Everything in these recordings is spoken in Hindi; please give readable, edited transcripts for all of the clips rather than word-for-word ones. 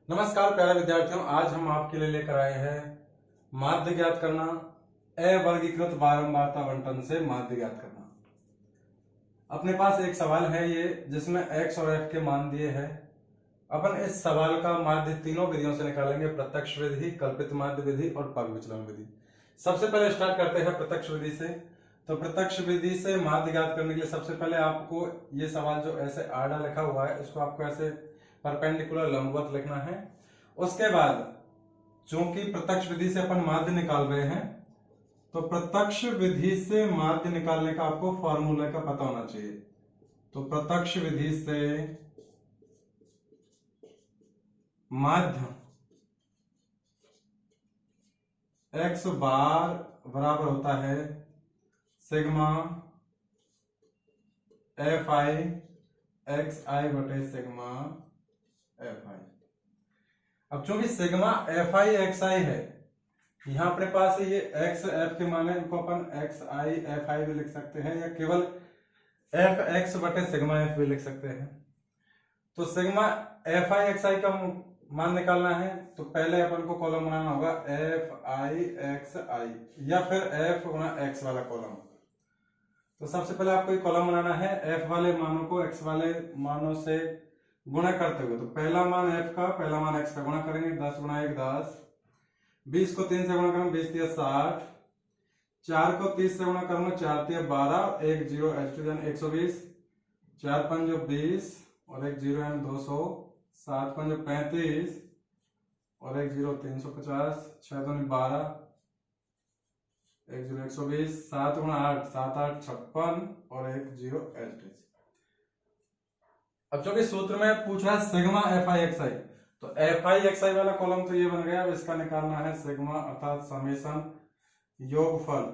नमस्कार प्यारे विद्यार्थियों, आज हम आपके लिए लेकर आए हैं माध्य ज्ञात करना, अवर्गीकृत बारंबारता आवंटन से माध्य ज्ञात करना। अपने पास एक सवाल है ये जिसमें x और f के मान दिए हैं। अपन इस सवाल का माध्य तीनों विधियों से निकालेंगे, प्रत्यक्ष विधि, कल्पित माध्य विधि और पग विचलन विधि। सबसे पहले स्टार्ट करते हैं प्रत्यक्ष विधि से। तो प्रत्यक्ष विधि से माध्य ज्ञात करने के लिए सबसे पहले आपको ये सवाल जो ऐसे आड़ा लिखा हुआ है इसको आपको ऐसे परपेंडिकुलर लंबवत लिखना है। उसके बाद चूंकि प्रत्यक्ष विधि से अपन माध्य निकाल रहे हैं तो प्रत्यक्ष विधि से माध्य निकालने का आपको फॉर्मूला का पता होना चाहिए। तो प्रत्यक्ष विधि से माध्य x बार बराबर होता है सिग्मा एफ आई एक्स आई बटे सिग्मा एफ आई। अब चूंकि सिग्मा एफ आई एक्स आई है, यहां अपने पास ये एक्स एफ के मान है, इनको अपन एक्स आई एफ आई भी लिख सकते हैं या केवल एफ एक्स बटे सिग्मा एफ भी लिख सकते हैं। तो सिग्मा एफ आई एक्स आई का मान निकालना है तो पहले अपन को कॉलम बनाना होगा एफ आई एक्स आई या फिर एफ गुणा एक्स वाला कॉलम। तो सबसे पहले आपको ये कॉलम बनाना है, एफ वाले मानों को एक्स वाले मानों से गुणा करते हुए। तो पहला मान f का, पहला मान x का गुणा करेंगे, 10 गुणा 1 10, 20 को 3 से गुणा करेंगे 20 3 60, 4 को 30 से गुणा करेंगे 4 3 12, 1 0 120, 4 5 20 और 1 0 200, 7 5 35 और 1 0 350, 6 2 12, 1 0 120, 7 गुणा 8 7 8 56 और 1 0 28। अब चूंकि सूत्र में पूछा है सिग्मा एफ आई एक्स आई, तो एफ आई एक्स आई वाला कॉलम तो ये बन गया। अब इसका निकालना है सिग्मा अर्थात समेशन योगफल,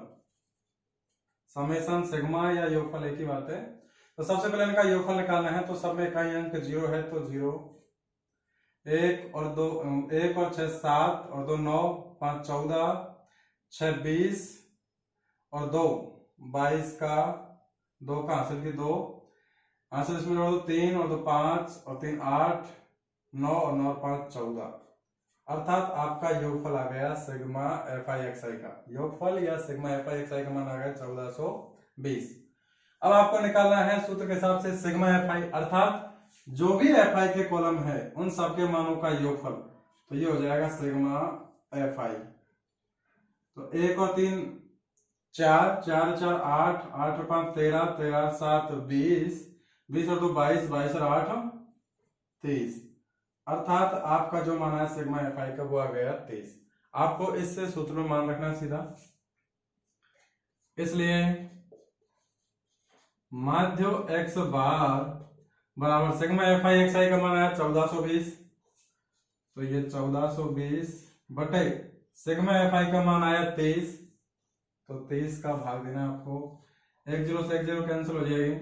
समेशन सिग्मा या योगफल एक ही बात है। तो सबसे पहले इनका योगफल निकालना है। तो सब में इकाई अंक 0 है तो 0, 1 और 2 1 और 6 7 और 2 9, 5 14, 6 20 और 2 22 का 2 का हासिल की 2 आंसर इसमें जोड़ दो 3 और 2 5 और 3 8 9 और 9 और 5 14, अर्थात आपका योगफल आ गया सिग्मा एफ आई एक्स आई का योगफल या सिग्मा एफ आई एक्स आई का मान आ गया 1420। अब आपको निकालना है सूत्र के हिसाब से सिग्मा एफ आई अर्थात जो भी एफ आई के कॉलम है उन सबके मानों का योगफल। तो ये हो जाएगा सिग्मा एफ आई। तो 1 और 3 4 4 4 8 8 और 5 13 13 7 20 20 और 2 22 22 और 8 23, अर्थात आपका जो मान है सिग्मा एफ आई का वो आ गया 23। आपको इससे सूत्र में मान रखना सीधा, इसलिए माध्य x बार बराबर सिग्मा एफ आई एक्स आई का मान आया 1420। तो ये 1420 बटे सिग्मा एफ आई का मान आया 23। तो 23 का भाग देना आपको, 1 0 से 1 0 कैंसिल हो जाएगी,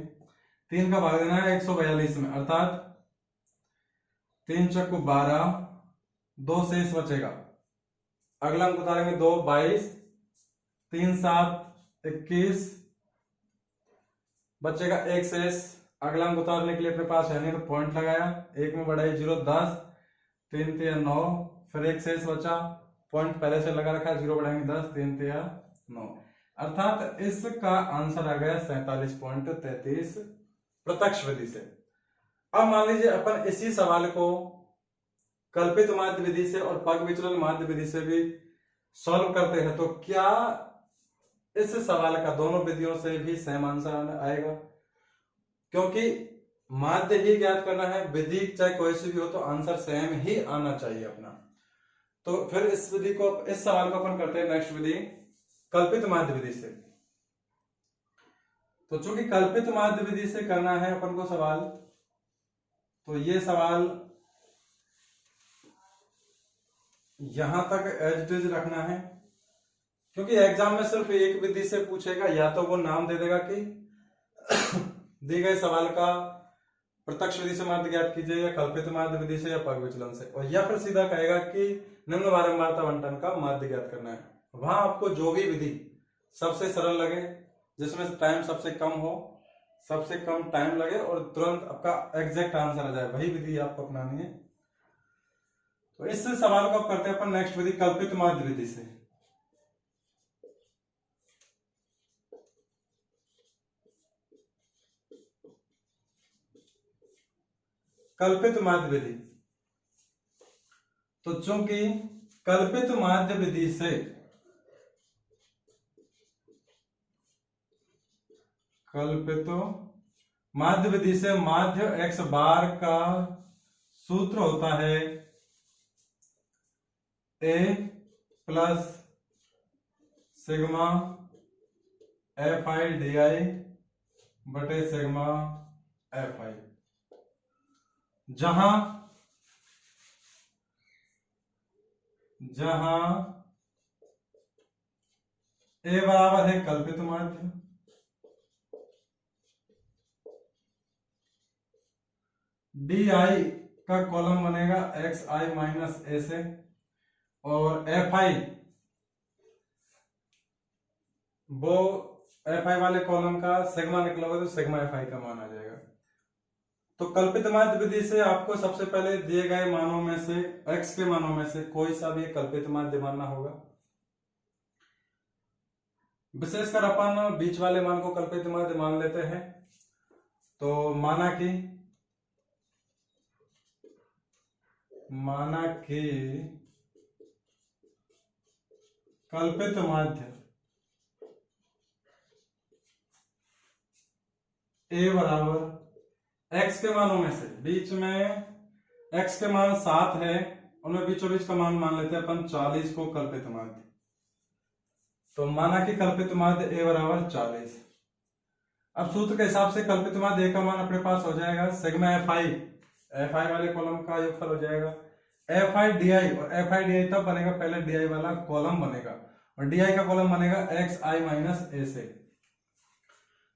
3 का भाग देना है 142 में, अर्थात 3 चक्कू 12, 2 शेष बचेगा। अगला अंक उतारेंगे 2 22, 3 7 21 बचेगा 1 शेष। अगला अंक उतारने के लिए अपने पास है नहीं तो पॉइंट लगाया, 1 में बढ़ाई 0 10, 3 3 9, फिर 1 शेष बचा, पॉइंट पहले से लगा रखा, 0 बढ़ाएंगे 10, 3 3 9, अर्थात इसका आंसर आ गया 47.33 प्रत्यक्ष विधि से। अब मान लीजिए अपन इसी सवाल को कल्पित माध्य विधि से और पग विचलन माध्य विधि से भी सॉल्व करते हैं तो क्या इस सवाल का दोनों विधियों से भी सेम आंसर आएगा? क्योंकि माध्य ही ज्ञात करना है, विधि चाहे कोई सी भी हो तो आंसर सेम ही आना चाहिए अपना। तो फिर इस विधि को, इस सवाल को अपन करते हैं नेक्स्ट विधि कल्पित माध्य विधि से। तो चूंकि कल्पित माध्य विधि से करना है अपन को सवाल, तो ये सवाल यहां तक एज इट इज रखना है, क्योंकि एग्जाम में सिर्फ एक विधि से पूछेगा, या तो वो नाम दे देगा कि दी गए सवाल का प्रत्यक्ष विधि से माध्य ज्ञात कीजिए या कल्पित माध्य विधि से या पग विचलन से, और या फिर सीधा कहेगा कि निम्न बारंबारता आवंटन का माध्य ज्ञात करना है। वहां आपको जो भी विधि सबसे सरल लगे, जिसमें टाइम सबसे कम हो, सबसे कम टाइम लगे और तुरंत आपका एग्जैक्ट आंसर आ जाए, वही विधि आपको अपनानी है। तो इस सवाल को अब करते हैं अपन नेक्स्ट विधि, कल्पित माध्य विधि से। कल्पित माध्य विधि, तो चूंकि कल्पित माध्य विधि से माध्य x बार का सूत्र होता है a plus sigma F I D I बटे सिग्मा एफ आई, जहां a बराबर है कल्पित माध्य, डी आई का कॉलम बनेगा एक्स आई माइनस ए से, और एफ आई वाले कॉलम का सिग्मा निकलोगे तो सिग्मा एफ आई का मान आ जाएगा। तो कल्पित माध्य विधि से आपको सबसे पहले दिए गए मानों में से, x के मानों में से कोई सा भी कल्पित माध्य मानना होगा। विशेषकर अपन बीच वाले मान को कल्पित माध्य मान लेते हैं। तो माना कि कल्पित माध्य a बराबर x के मानों में से, बीच में x के मान 7 है, उनमें बीचों बीच का मान मान लेते हैं अपन 40 को कल्पित माध्य। तो माना कि कल्पित माध्य a बराबर 40। अब सूत्र के हिसाब से कल्पित माध्य a का मान अपने पास हो जाएगा सिग्मा एफ आई वाले कॉलम का योगफल हो जाएगा एफ आई डी आई, और एफ आई डी आई तब बनेगा पहले डी आई वाला कॉलम बनेगा और डी आई का कॉलम बनेगा एक्स आई माइनस ए से।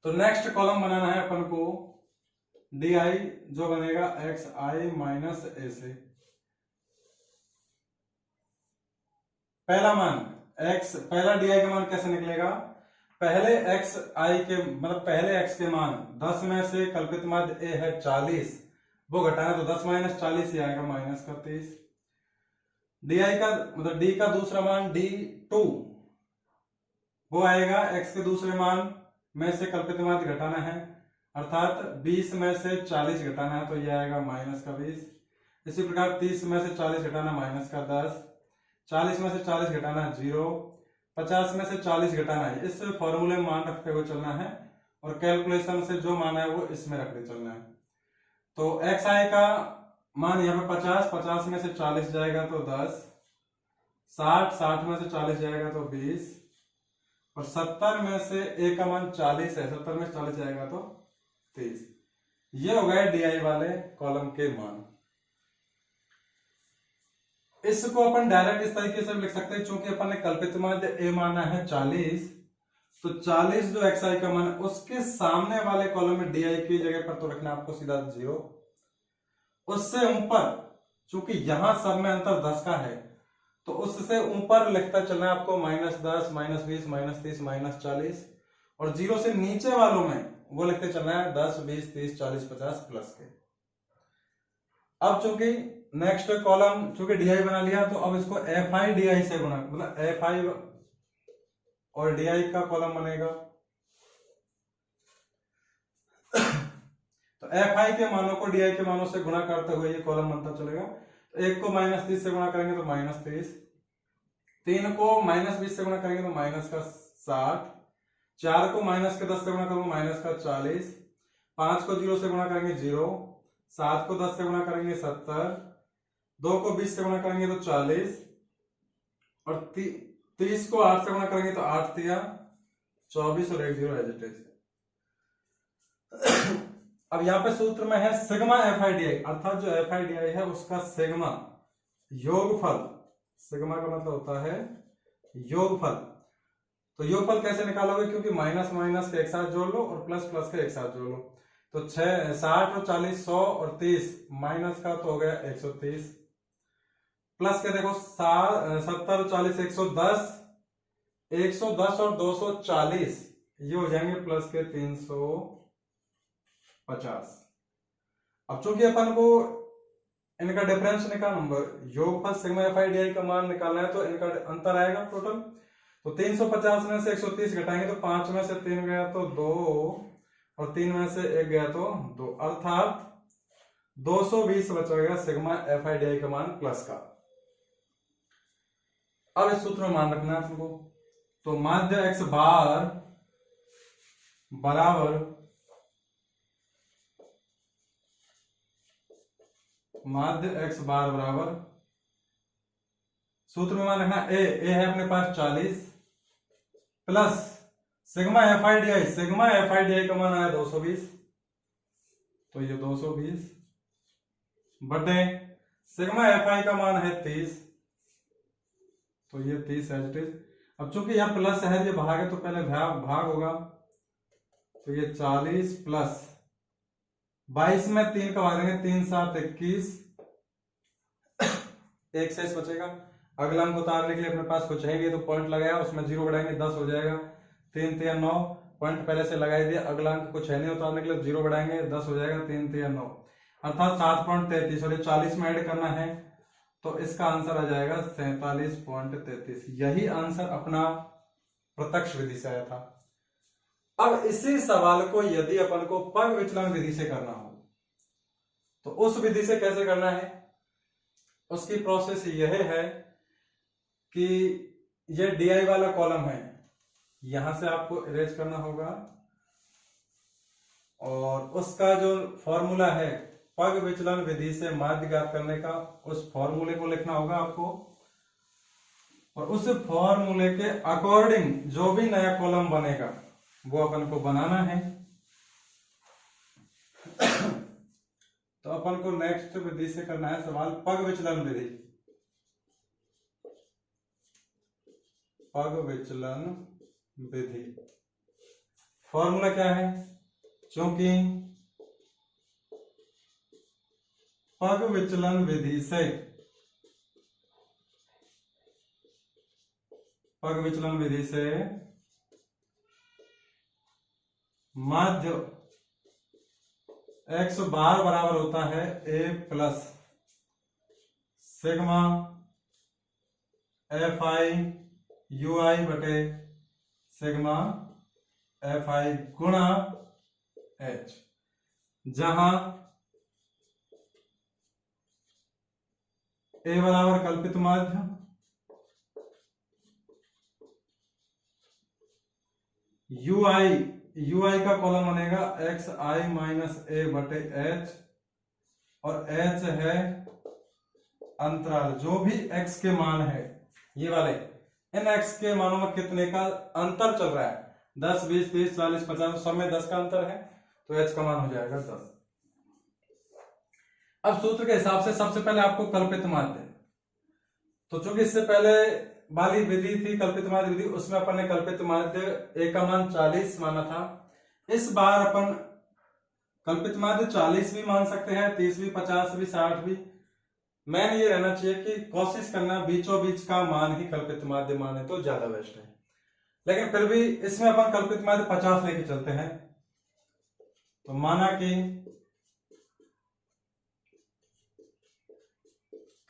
तो नेक्स्ट कॉलम बनाना है अपन को डी आई, जो बनेगा एक्स आई माइनस ए से। पहला डी आई का मान कैसे निकलेगा, पहले एक्स आई के मतलब पहले एक्स के मान 10 में से कल्पित माध्य ए है 40, वो घटाना तो 10 माइनस 40 ही आएगा माइनस का 30। डी आई का मतलब डी का दूसरा मान D2, वो आएगा x के दूसरे मान में से कल्पित माध्य घटाना है, अर्थात 20 में से 40 घटाना है तो ये आएगा माइनस का 20। इसी प्रकार 30 में से 40 घटाना माइनस का 10, 40 में से 40 घटाना 0, 50 में से 40 घटाना है। इस फॉर्मूले में मान रखते हुए चलना है और कैलकुलेशन से जो मान है वो इसमें रखते चलना है। तो एक्स आई का मान यहाँ पे 50, 50 में से 40 जाएगा तो 10, 60, 60 में से 40 जाएगा तो 20, और 70 में से ए का मान 40 है, 70 में से 40 जाएगा तो 30। ये हो गए डी आई वाले कॉलम के मान। इसको अपन डायरेक्ट इस तरीके से लिख सकते हैं, चूंकि अपन ने कल्पित माध्य ए माना है 40, तो 40 जो एक्स आई का मान है उसके सामने वाले कॉलम में डी आई की जगह पर तो रखना आपको सीधा 0, उससे ऊपर चूंकि यहां सब में अंतर 10 का है तो उससे ऊपर लिखता चलना है आपको -10, -20, -30, -40, और 0 से नीचे वालों में वो लिखते चलना है 10, 20, 30, 40, 50 प्लस के। अब चूंकि नेक्स्ट कॉलम चूंकि डी आई बना लिया तो अब इसको एफ आई डी आई से गुणा, मतलब एफ आई और डी आई का कॉलम बनेगा। तो एफ आई के मानों को डी आई के मानों से गुणा करते हुए ये कॉलम बनता चलेगा। तो एक को -30 से गुणा करेंगे तो -30, 3 को -20 से गुणा करेंगे तो माइनस का 60, 4 को -10 से गुणा करूंगा माइनस का 40, 5 को 0 से गुणा करेंगे 0, 7 को 10 से गुणा करेंगे 70, 2 को 20 से गुणा करेंगे तो 40, और 30 को 8 से गुणा करेंगे तो 8 तिया 24 और 1 0 एज इट इज। अब यहाँ पे सूत्र में है sigma F I D I, अर्थात जो एफ आई डी आई है उसका सिग्मा योगफल, सिग्मा का मतलब होता है योगफल। तो योगफल कैसे निकालोगे, क्योंकि माइनस माइनस के एक साथ जोड़ लो और प्लस प्लस के एक साथ जोड़ लो। तो 60 और 40 100 और 30 माइनस का तो हो गया 130, प्लस के देखो 70 और 40 110, 110 और 240 ये हो जाएंगे प्लस के 350। अब चूंकि अपन को इनका डिफरेंस निकालना, योगफल sigma F I D I का मान निकालना है, तो इनका अंतर आएगा टोटल। तो 350 में से 130 घटाएंगे तो 5 में से 3 गया तो 2 और 3 में से 1 गया तो 2, अर्थात 220 बचेगा sigma F I D I का मान प्लस का। अब इस सूत्र में मान रखना है आपको, तो माध्य x बार बराबर सूत्र में मान रखना ए है अपने पास 40 plus sigma F I D I का मान आया 220, तो ये 220 बटे सिग्मा एफ आई का मान है 30, तो ये 30 एज इट इज। अब चूंकि यह प्लस है, ये भाग है, तो पहले भाग होगा, तो ये 40 प्लस 22 में 3 का भाग देंगे, 3 7 21, 1 शेष बचेगा। अगला अंक उतारने के लिए अपने पास कुछ है, तो पॉइंट लगाया, उसमें 0 बढ़ाएंगे 10 हो जाएगा, 3 3 9, पॉइंट पहले से लगाई दिया। अगला अंक कुछ है नहीं, उतारने के लिए 0 बढ़ाएंगे 10 हो जाएगा, 3 3 9, अर्थात 7.33 और 40 में ऐड करना है, तो इसका आंसर आ जाएगा 47.33। यही आंसर अपना प्रत्यक्ष विधि से आया था। अब इसी सवाल को यदि अपन को पग विचलन विधि से करना हो, तो उस विधि से कैसे करना है, उसकी प्रोसेस यह है कि ये डी वाला कॉलम है, यहां से आपको इरेज करना होगा, और उसका जो फॉर्मूला है पग विचलन विधि से माध्य ज्ञात करने का, उस फॉर्मूले को लिखना होगा आपको, और उस फॉर्मूले के अकॉर्डिंग जो भी नया कॉलम बनेगा वो अपन को बनाना है। तो अपन को नेक्स्ट विधि से करना है सवाल पग विचलन विधि। पग विचलन विधि फॉर्मूला क्या है, क्योंकि पग विचलन विधि से माध्य x बार बराबर होता है a plus sigma F I U I बटे सिग्मा एफ आई गुणा h, जहां a बराबर कल्पित माध्य, यू आई का कॉलम बनेगा एक्स आई माइनस ए बटे एच, और एच है अंतराल, जो भी एक्स के मान है, ये वाले इन एक्स के मानों में कितने का अंतर चल रहा है, 10 20 30 40 50, सब में 10 का अंतर है, तो एच का मान हो जाएगा 10। अब सूत्र के हिसाब से सबसे पहले आपको कल्पित माध्य, तो चूंकि इससे पहले वाली विधि थी कल्पित माध्य विधि, उसमें अपन ने कल्पित माध्य ए का मान 40 माना था। इस बार अपन कल्पित माध्य 40 भी मान सकते हैं, 30 भी, 50 भी, 60 भी। मैन ये रहना चाहिए कि कोशिश करना बीचों बीच का मान ही कल्पित माध्य माने तो ज्यादा बेस्ट है, लेकिन फिर भी इसमें अपन कल्पित माध्य 50 लेके चलते हैं। तो माना कि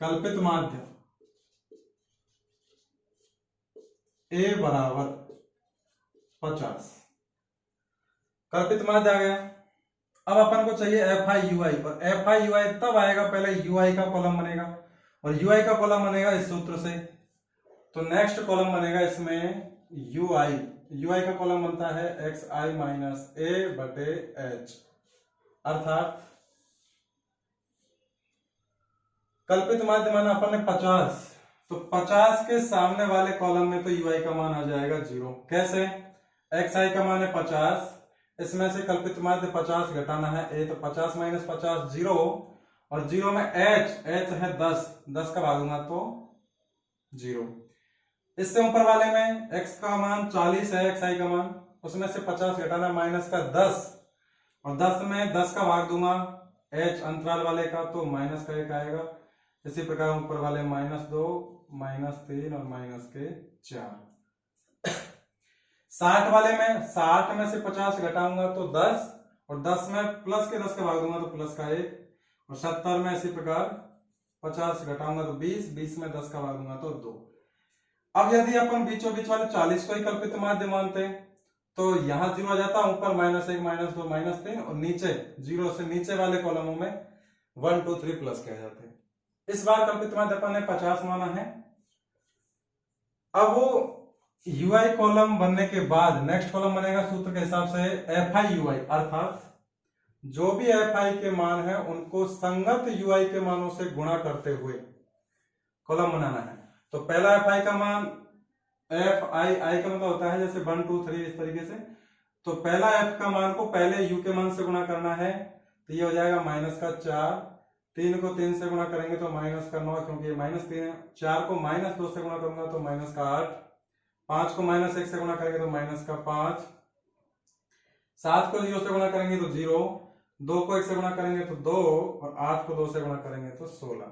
कल्पित माध्य ए बराबर 50, कल्पित माध्य आ गया। अब अपन को चाहिए एफ आई यू आई, और एफ आई यू आई तब आएगा पहले यू आई का कॉलम बनेगा, और यू आई का कॉलम बनेगा इस सूत्र से। तो नेक्स्ट कॉलम बनेगा इसमें यू आई का कॉलम बनता है एक्स आई माइनस ए बटे एच, अर्थात कल्पित माध्य माना अपन ने 50, तो 50 के सामने वाले कॉलम में तो यू आई का मान आ जाएगा 0। कैसे, एक्स आई का मान है 50, इसमें से कल्पित माध्य 50 घटाना है ए, तो 50 माइनस 50 0, और 0 में एच है 10 का भागूंगा तो 0। इससे ऊपर वाले में एक्स का मान 40 है, एक्स आई का मान, उसमें से 50 घटाना माइनस का 10, और 10 में 10 का भाग दूंगा एच अंतराल वाले का, तो माइनस का 1 आएगा। इसी प्रकार ऊपर वाले -2 -3 और -4। 60 वाले में 60 में से 50 घटाऊंगा तो 10, और 10 में प्लस के 10 का भाग दूंगा तो प्लस का 1, और 70 में इसी प्रकार 50 घटाऊंगा तो 20, 20 में 10 का भाग दूंगा तो 2। अब यदि अपन बीचों बीच वाले 40 को ही कल्पित माध्य मानते हैं तो यहाँ 0 आ जाता, ऊपर -1 -2 -3 और नीचे 0 से नीचे वाले कॉलमों में 1 2 3 प्लस किया जाते हैं। इस बार कल्पित माध्य अपन ने 50 माना है। अब वो ui कॉलम बनने के बाद नेक्स्ट कॉलम बनेगा सूत्र के हिसाब से fi ui, अर्थात जो भी fi के मान है उनको संगत ui के मानों से गुणा करते हुए कॉलम बनाना है। तो पहला fi का मान fi का मतलब होता है जैसे 1 2 3 इस तरीके से, तो पहला f का मान को पहले u के मान से गुणा करना है, तो ये हो जाएगा -4, 3 को 3 से गुणा करेंगे तो -9, क्योंकि ये -3 है, 4 को -2 से गुणा करूंगा तो -8, 5 को -1 से गुणा करेंगे तो -5, 7 को 0 से गुणा करेंगे तो 0, 2 को 1 से गुणा करेंगे तो 2 और 8 को 2 से गुणा करेंगे तो 16।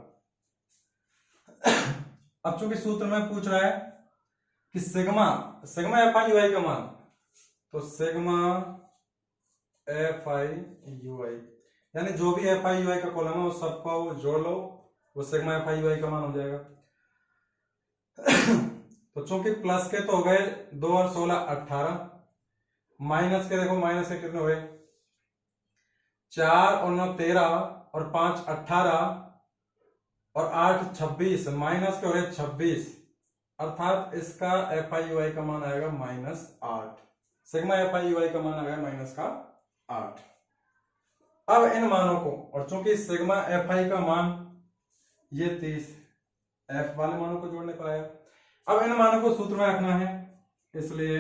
अब चूंकि सूत्र में पूछ रहा है कि सिग्मा fi ui का मान, तो सिग्मा fi ui यानी जो भी fi ui का कॉलम है वो सबको जोड़ लो, वो सिग्मा fi ui का मान हो जाएगा। तो चूंकि प्लस के तो हो गए 2 और 16 18, माइनस के देखो माइनस के कितने हुए 4 और 9 13 और 5 18 और 8 26, माइनस के हो रहे 26, अर्थात इसका fi ui का मान आएगा -8, सिग्मा fi ui का मान आएगा -8। अब इन मानों को, और चूंकि सिग्मा fi का मान ये 30 f वाले मानों को जोड़ने पर आया, अब इन मानों को सूत्र में रखना है, इसलिए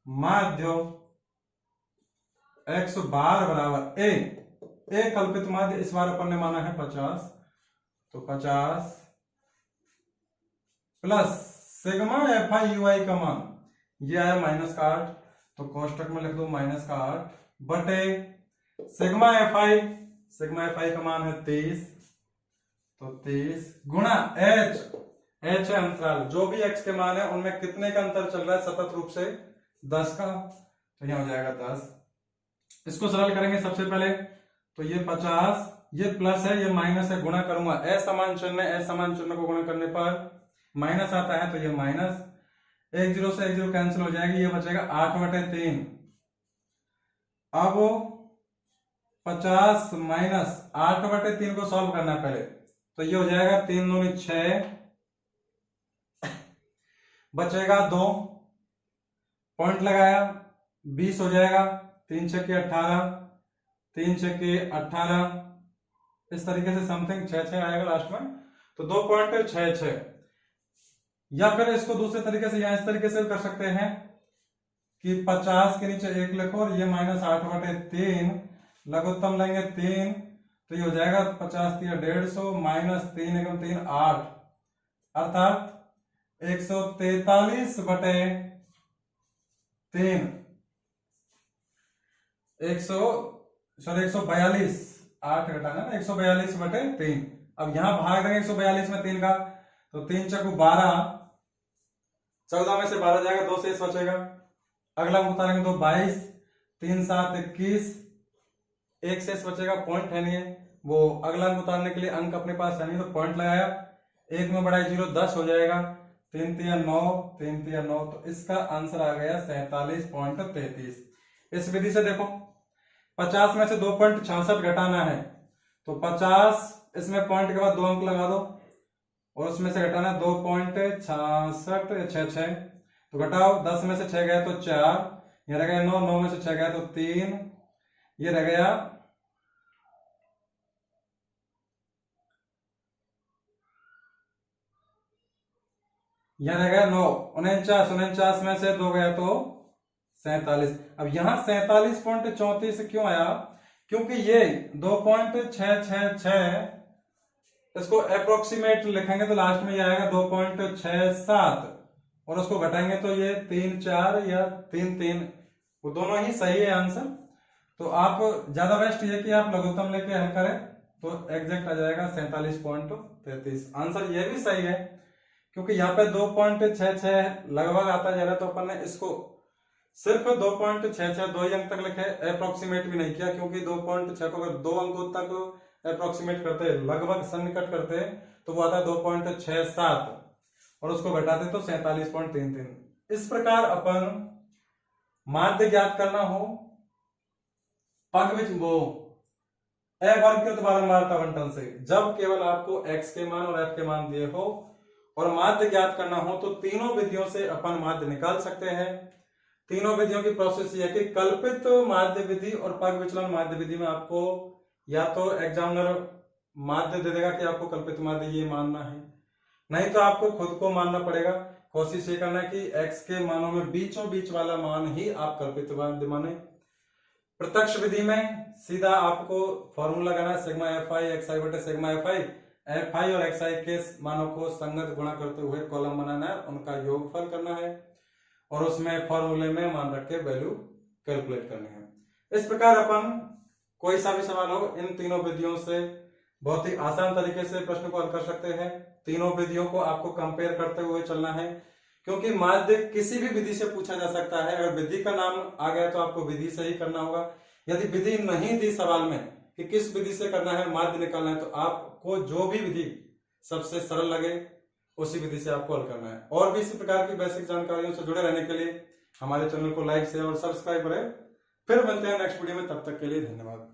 माध्य x बार बराबर a कल्पित माध्य इस बार अपन ने माना है 50, तो 50 प्लस सिग्मा fi ui का मान ये आया -8, तो कोष्टक में लिख दो -8 बटे सिग्मा fi का मान है 23, तो 23 गुणा h है अंतराल, जो भी x के मान है उनमें कितने का अंतर चल रहा है सतत रूप से 10 का, तो यहां हो जाएगा 10। इसको सरल करेंगे सबसे पहले, तो ये 50, ये प्लस है ये माइनस है, गुणा करूंगा असमान चिन्ह को गुणा करने पर माइनस आता है, तो ये माइनस 1 0 से 1 0 कैंसिल हो जाएगी, ये बचेगा 8/3। अब 50 माइनस 8/3 को सॉल्व करना है पहले, तो ये हो जाएगा 3 दूनी 6, बचेगा 2, पॉइंट लगाया 20 हो जाएगा, 3 6 के 18, 3 6 के 18, इस तरीके से समथिंग 6 6 आएगा लास्ट में, तो 2.66। या फिर इसको दूसरे तरीके से या इस तरीके से कर सकते हैं कि 50 के नीचे 1 लिखो और ये -8/3, लघुत्तम लेंगे 3, तो ये हो जाएगा 50 3 150 -3 एकम 3 8, अर्थात 143/3 142, 8 घटाना ना 142/3। अब यहां भाग देंगे 142 में 3 का, तो 3 चकू 12, 14 में से 12 जाएगा, 2 शेष बचेगा, अगला उतारेंगे तो 22, 3 7 21, 1 शेष बचेगा, पॉइंट है नहीं है, वो अगला अंक उतारने के लिए अंक अपने पास है नहीं, तो पॉइंट लगाया, 1 में बढ़ाई 0 10 हो जाएगा, 3 3 9, 3 3 9, तो इसका आंसर आ गया 47.33। इस विधि से देखो 50 में से 2.66 घटाना है, तो 50 इसमें पॉइंट के बाद 2 अंक लगा दो और उसमें से घटाना 2.66, तो घटाओ 10 में से 6 गया तो 4, ये रह गया 9, 9 में से 6 गया तो 3, ये रह गया 9, 49 में से 2 गया तो 47। अब यहां 47.34 क्यों आया, क्योंकि ये 2.666 इसको अप्रोक्सीमेट लिखेंगे तो लास्ट में ये आएगा 2.67 और उसको घटाएंगे तो ये 3 4 या 3 3, वो दोनों ही सही है आंसर। तो आप ज्यादा बेस्ट ये कि आप लघुत्तम लेके हल करें तो एग्जैक्ट आ जाएगा 47.33। आंसर ये भी सही है क्योंकि यहाँ पे 2.66 लगभग आता जा रहा है, तो अपन ने इसको सिर्फ 2.66 2 ही अंक तक लिखे, अप्रोक्सीमेट भी नहीं किया, क्योंकि 2.6 को अगर 2 अंकों तक अप्रोक्सीमेट करते, लगभग सन्निकट करते, तो वो आता है 2.67 और उसको घटाते तो 47.33। इस प्रकार अपन माध्य ज्ञात करना हो, पग वो अवर्गीकृत बारंबारता आवंटन से, जब केवल आपको x के मान और f के मान दिए हो और माध्य ज्ञात करना हो, तो तीनों विधियों से अपन माध्य निकाल सकते हैं। तीनों विधियों की प्रोसेस ये है कि कल्पित माध्य विधि और पग विचलन माध्य विधि में आपको या तो एग्जामिनर माध्य दे देगा कि आपको कल्पित माध्य ये मानना है, नहीं तो आपको खुद को मानना पड़ेगा। कोशिश ये करना है कि x के मानों में बीचों बीच वाला मान ही आप कल्पित माध्य माने। प्रत्यक्ष विधि में सीधा आपको फॉर्मूला लगाना है, सिग्मा एफ आई एक्स आई बटे सिग्मा एफ आई और एक्स आई के मानों को संगत गुणा करते हुए कॉलम बनाना है, उनका योगफल करना है और उसमें फॉर्मूले में मान रख के वैल्यू कैलकुलेट करनी है। इस प्रकार अपन कोई सा भी सवाल हो, इन तीनों विधियों से बहुत ही आसान तरीके से प्रश्न को हल कर सकते हैं। तीनों विधियों को आपको कंपेयर करते हुए चलना है, क्योंकि माध्य किसी भी विधि से पूछा जा सकता है। अगर विधि का नाम आ गया तो आपको विधि से ही करना होगा। यदि विधि नहीं दी सवाल में कि किस विधि से करना है, माध्य निकालना है, तो आपको जो भी विधि सबसे सरल लगे उसी विधि से आपको हल करना है। और भी इसी प्रकार की बेसिक जानकारियों से जुड़े रहने के लिए हमारे चैनल को लाइक शेयर और सब्सक्राइब करें। फिर मिलते हैं नेक्स्ट वीडियो में, तब तक के लिए धन्यवाद।